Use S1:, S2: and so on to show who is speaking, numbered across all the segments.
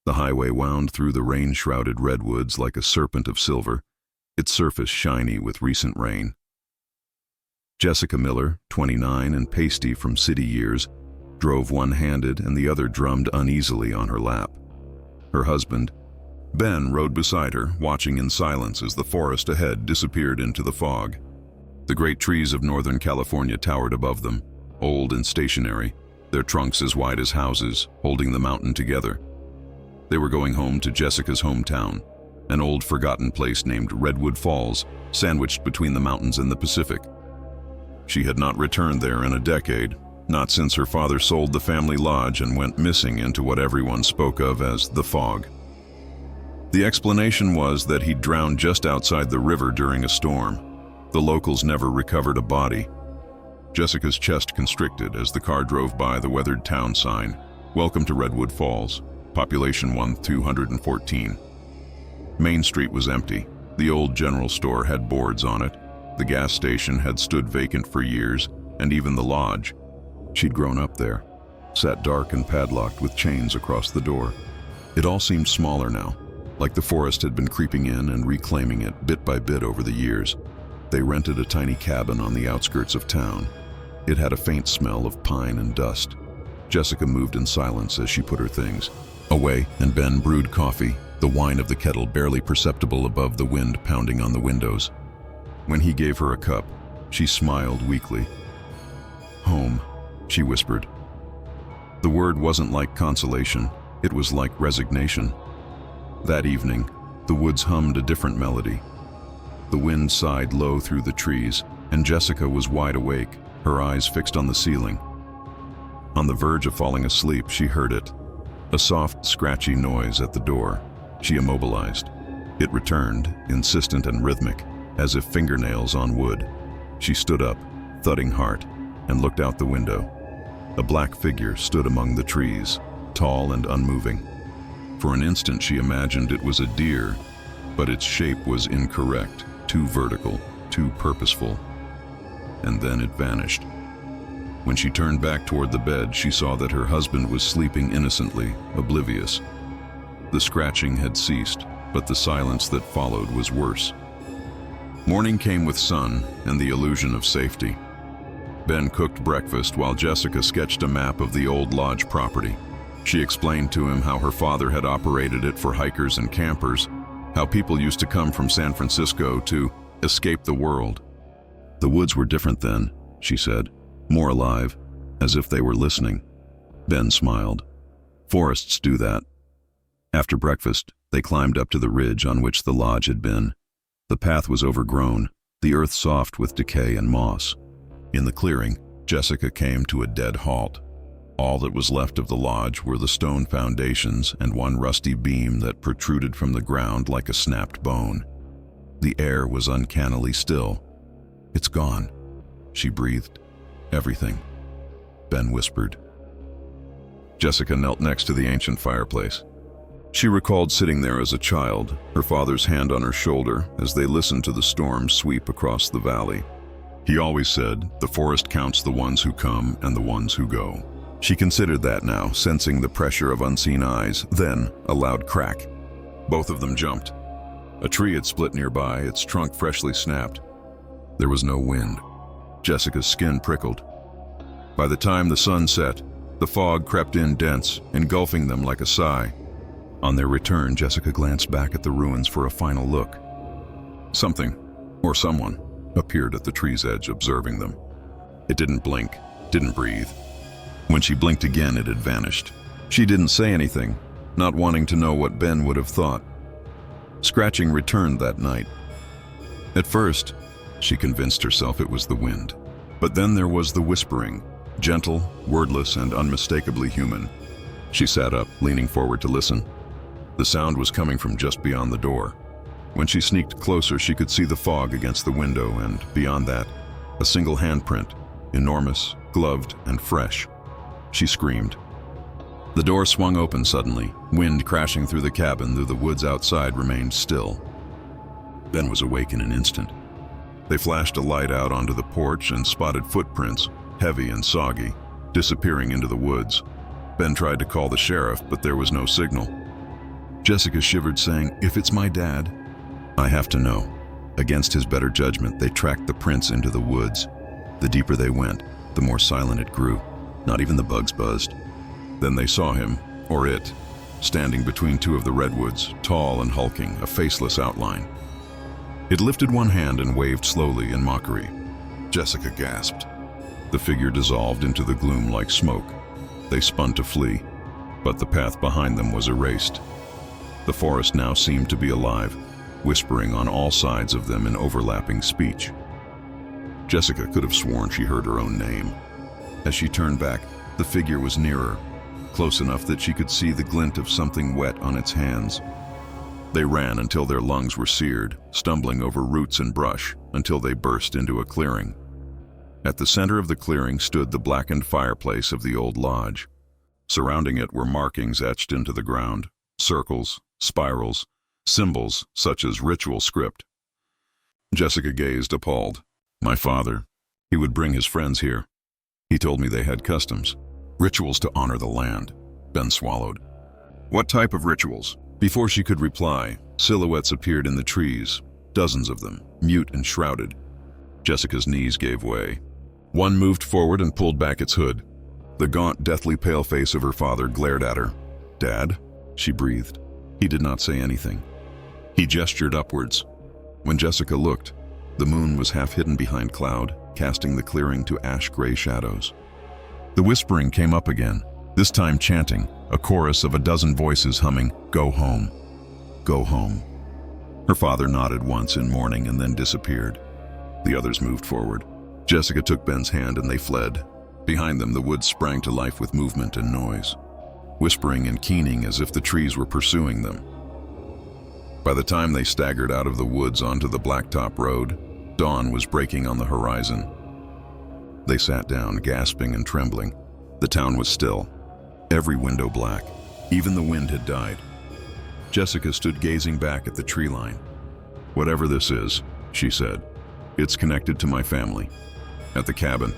S1: The highway wound through the rain-shrouded redwoods like a serpent of silver, its surface shiny with recent rain. Jessica Miller, 29 and pasty from city years, drove one-handed and the other drummed uneasily on her lap. Her husband, Ben, rode beside her, watching in silence as the forest ahead disappeared into the fog. The great trees of Northern California towered above them, old and stationary, their trunks as wide as houses, holding the mountain together. They were going home to Jessica's hometown, an old forgotten place named Redwood Falls, sandwiched between the mountains and the Pacific. She had not returned there in a decade, not since her father sold the family lodge and went missing into what everyone spoke of as the fog. The explanation was that he'd drowned just outside the river during a storm. The locals never recovered a body. Jessica's chest constricted as the car drove by the weathered town sign, "Welcome to Redwood Falls, population 214. Main Street was empty. The old general store had boards on it. The gas station had stood vacant for years, and even the lodge. She'd grown up there, sat dark and padlocked with chains across the door. It all seemed smaller now, like the forest had been creeping in and reclaiming it bit by bit over the years. They rented a tiny cabin on the outskirts of town. It had a faint smell of pine and dust. Jessica moved in silence as she put her things away, and Ben brewed coffee, the whine of the kettle barely perceptible above the wind pounding on the windows. When he gave her a cup, she smiled weakly. "Home," she whispered. The word wasn't like consolation, it was like resignation. That evening, the woods hummed a different melody. The wind sighed low through the trees, and Jessica was wide awake, her eyes fixed on the ceiling. On the verge of falling asleep, she heard it. A soft, scratchy noise at the door. She immobilized. It returned, insistent and rhythmic, as if fingernails on wood. She stood up, thudding heart, and looked out the window. A black figure stood among the trees, tall and unmoving. For an instant she imagined it was a deer, but its shape was incorrect, too vertical, too purposeful. And then it vanished. When she turned back toward the bed, she saw that her husband was sleeping innocently, oblivious. The scratching had ceased, but the silence that followed was worse. Morning came with sun and the illusion of safety. Ben cooked breakfast while Jessica sketched a map of the old lodge property. She explained to him how her father had operated it for hikers and campers, how people used to come from San Francisco to escape the world. The woods were different then, she said, more alive, as if they were listening. Ben smiled. Forests do that. After breakfast, they climbed up to the ridge on which the lodge had been. The path was overgrown, the earth soft with decay and moss. In the clearing, Jessica came to a dead halt. All that was left of the lodge were the stone foundations and one rusty beam that protruded from the ground like a snapped bone. The air was uncannily still. "It's gone," she breathed. "Everything," Ben whispered. Jessica knelt next to the ancient fireplace. She recalled sitting there as a child, her father's hand on her shoulder as they listened to the storm sweep across the valley. He always said, "The forest counts the ones who come and the ones who go." She considered that now, sensing the pressure of unseen eyes, then a loud crack. Both of them jumped. A tree had split nearby, its trunk freshly snapped. There was no wind. Jessica's skin prickled. By the time the sun set, the fog crept in dense, engulfing them like a sigh. On their return, Jessica glanced back at the ruins for a final look. Something, or someone, appeared at the tree's edge, observing them. It didn't blink, didn't breathe. When she blinked again, it had vanished. She didn't say anything, not wanting to know what Ben would have thought. Scratching returned that night. At first, she convinced herself it was the wind. But then there was the whispering, gentle, wordless, and unmistakably human. She sat up, leaning forward to listen. The sound was coming from just beyond the door. When she sneaked closer, she could see the fog against the window, and beyond that, a single handprint, enormous, gloved, and fresh. She screamed. The door swung open suddenly, wind crashing through the cabin, though the woods outside remained still. Ben was awake in an instant. They flashed a light out onto the porch and spotted footprints, heavy and soggy, disappearing into the woods. Ben tried to call the sheriff, but there was no signal. Jessica shivered, saying, "If it's my dad, I have to know." Against his better judgment, they tracked the prints into the woods. The deeper they went, the more silent it grew. Not even the bugs buzzed. Then they saw him, or it, standing between two of the redwoods, tall and hulking, a faceless outline. It lifted one hand and waved slowly in mockery. Jessica gasped. The figure dissolved into the gloom like smoke. They spun to flee, but the path behind them was erased. The forest now seemed to be alive, whispering on all sides of them in overlapping speech. Jessica could have sworn she heard her own name. As she turned back, the figure was nearer, close enough that she could see the glint of something wet on its hands. They ran until their lungs were seared, stumbling over roots and brush until they burst into a clearing. At the center of the clearing stood the blackened fireplace of the old lodge. Surrounding it were markings etched into the ground, circles, spirals, symbols such as ritual script. Jessica gazed, appalled. "My father. He would bring his friends here. He told me they had customs. Rituals to honor the land." Ben swallowed. "What type of rituals?" Before she could reply, silhouettes appeared in the trees, dozens of them, mute and shrouded. Jessica's knees gave way. One moved forward and pulled back its hood. The gaunt, deathly pale face of her father glared at her. "Dad?" she breathed. He did not say anything. He gestured upwards. When Jessica looked, the moon was half hidden behind cloud, casting the clearing to ash-gray shadows. The whispering came up again, this time chanting, a chorus of a dozen voices humming, "Go home, go home." Her father nodded once in mourning and then disappeared. The others moved forward. Jessica took Ben's hand and they fled. Behind them, the woods sprang to life with movement and noise, whispering and keening as if the trees were pursuing them. By the time they staggered out of the woods onto the blacktop road, dawn was breaking on the horizon. They sat down, gasping and trembling. The town was still, every window black. Even the wind had died. Jessica stood gazing back at the tree line. "Whatever this is," she said, "it's connected to my family." At the cabin,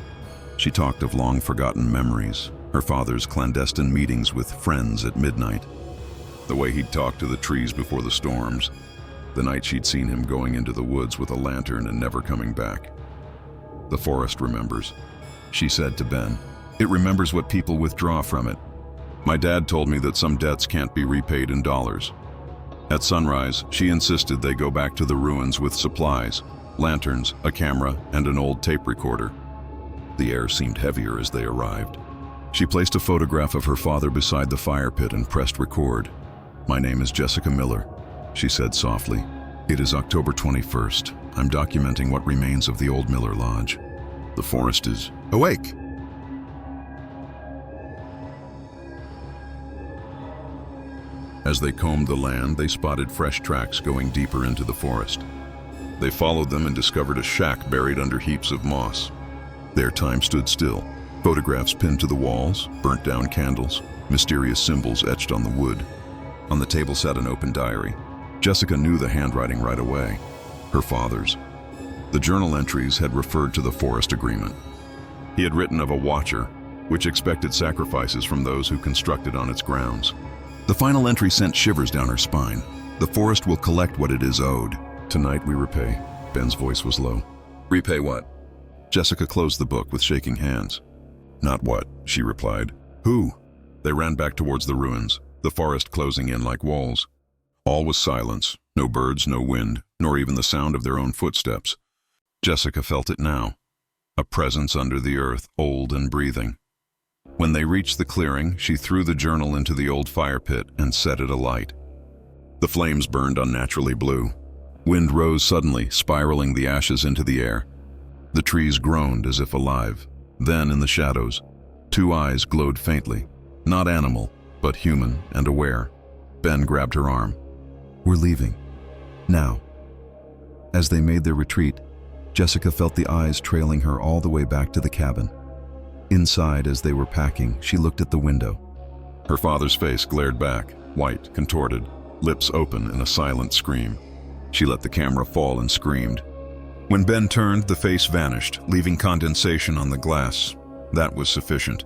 S1: she talked of long-forgotten memories, her father's clandestine meetings with friends at midnight, the way he'd talked to the trees before the storms, the night she'd seen him going into the woods with a lantern and never coming back. "The forest remembers," she said to Ben. "It remembers what people withdraw from it. My dad told me that some debts can't be repaid in dollars." At sunrise, she insisted they go back to the ruins with supplies, lanterns, a camera, and an old tape recorder. The air seemed heavier as they arrived. She placed a photograph of her father beside the fire pit and pressed record. "My name is Jessica Miller," she said softly. "It is October 21st. I'm documenting what remains of the old Miller Lodge. The forest is awake." As they combed the land, they spotted fresh tracks going deeper into the forest. They followed them and discovered a shack buried under heaps of moss. There time stood still, photographs pinned to the walls, burnt-down candles, mysterious symbols etched on the wood. On the table sat an open diary. Jessica knew the handwriting right away, her father's. The journal entries had referred to the forest agreement. He had written of a watcher, which expected sacrifices from those who constructed on its grounds. The final entry sent shivers down her spine. "The forest will collect what it is owed. Tonight we repay." Ben's voice was low. "Repay what?" Jessica closed the book with shaking hands. "Not what," she replied. "Who?" They ran back towards the ruins, the forest closing in like walls. All was silence, no birds, no wind, nor even the sound of their own footsteps. Jessica felt it now, a presence under the earth, old and breathing. When they reached the clearing, she threw the journal into the old fire pit and set it alight. The flames burned unnaturally blue. Wind rose suddenly, spiraling the ashes into the air. The trees groaned as if alive. Then, in the shadows, two eyes glowed faintly, not animal, but human and aware. Ben grabbed her arm. "We're leaving. Now." As they made their retreat, Jessica felt the eyes trailing her all the way back to the cabin. Inside, as they were packing, she looked at the window. Her father's face glared back, white, contorted, lips open in a silent scream. She let the camera fall and screamed. When Ben turned, the face vanished, leaving condensation on the glass. That was sufficient.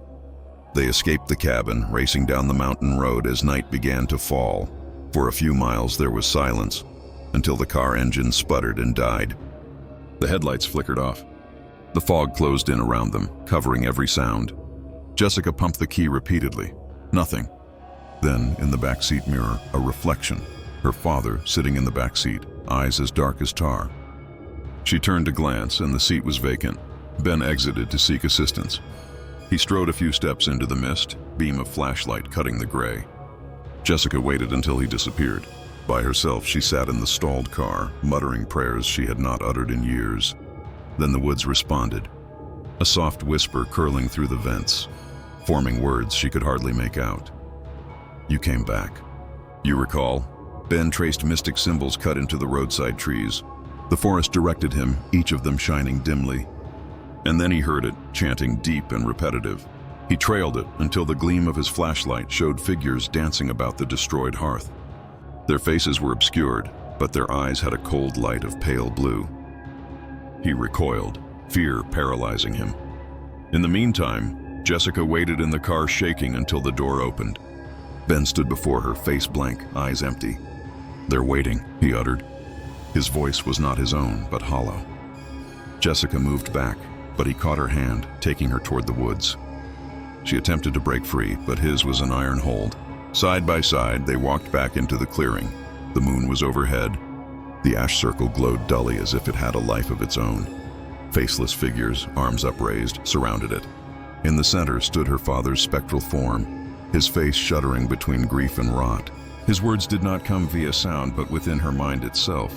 S1: They escaped the cabin, racing down the mountain road as night began to fall. For a few miles there was silence, until the car engine sputtered and died. The headlights flickered off. The fog closed in around them, covering every sound. Jessica pumped the key repeatedly. Nothing. Then, in the backseat mirror, a reflection. Her father, sitting in the backseat, eyes as dark as tar. She turned to glance, and the seat was vacant. Ben exited to seek assistance. He strode a few steps into the mist, beam of flashlight cutting the gray. Jessica waited until he disappeared. By herself, she sat in the stalled car, muttering prayers she had not uttered in years. Then the woods responded, a soft whisper curling through the vents, forming words she could hardly make out. You came back. You recall? Ben traced mystic symbols cut into the roadside trees. The forest directed him, each of them shining dimly. And then he heard it, chanting deep and repetitive. He trailed it until the gleam of his flashlight showed figures dancing about the destroyed hearth. Their faces were obscured, but their eyes had a cold light of pale blue. He recoiled, fear paralyzing him. In the meantime, Jessica waited in the car, shaking until the door opened. Ben stood before her, face blank, eyes empty. "They're waiting," he uttered. His voice was not his own, but hollow. Jessica moved back, but he caught her hand, taking her toward the woods. She attempted to break free, but his was an iron hold. Side by side, they walked back into the clearing. The moon was overhead. The ash circle glowed dully as if it had a life of its own. Faceless figures, arms upraised, surrounded it. In the center stood her father's spectral form, his face shuddering between grief and rot. His words did not come via sound, but within her mind itself.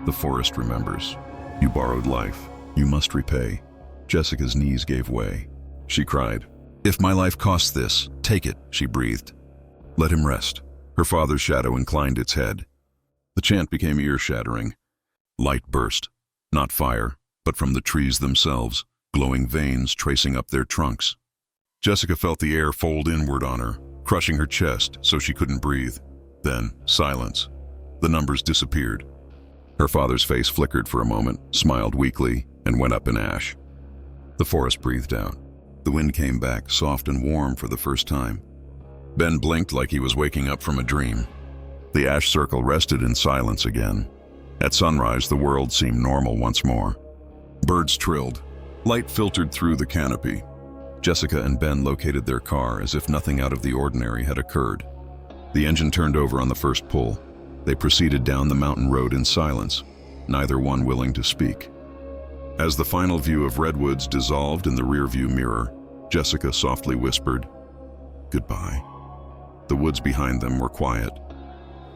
S1: The forest remembers. You borrowed life. You must repay. Jessica's knees gave way. She cried. If my life costs this, take it, she breathed. Let him rest. Her father's shadow inclined its head. The chant became ear-shattering. Light burst, not fire, but from the trees themselves, glowing veins tracing up their trunks. Jessica felt the air fold inward on her, crushing her chest so she couldn't breathe. Then, silence. The numbers disappeared. Her father's face flickered for a moment, smiled weakly, and went up in ash. The forest breathed out. The wind came back, soft and warm for the first time. Ben blinked like he was waking up from a dream. The ash circle rested in silence again. At sunrise, the world seemed normal once more. Birds trilled. Light filtered through the canopy. Jessica and Ben located their car as if nothing out of the ordinary had occurred. The engine turned over on the first pull. They proceeded down the mountain road in silence, neither one willing to speak. As the final view of Redwoods dissolved in the rearview mirror, Jessica softly whispered, "Goodbye." The woods behind them were quiet.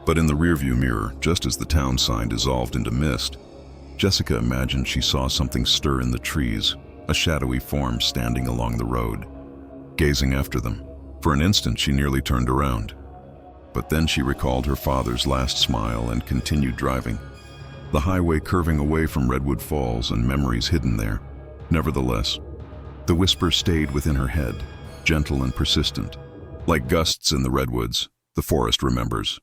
S1: But in the rearview mirror, just as the town sign dissolved into mist, Jessica imagined she saw something stir in the trees, a shadowy form standing along the road. Gazing after them, for an instant she nearly turned around. But then she recalled her father's last smile and continued driving. The highway curving away from Redwood Falls and memories hidden there. Nevertheless, the whisper stayed within her head, gentle and persistent. Like gusts in the redwoods, the forest remembers.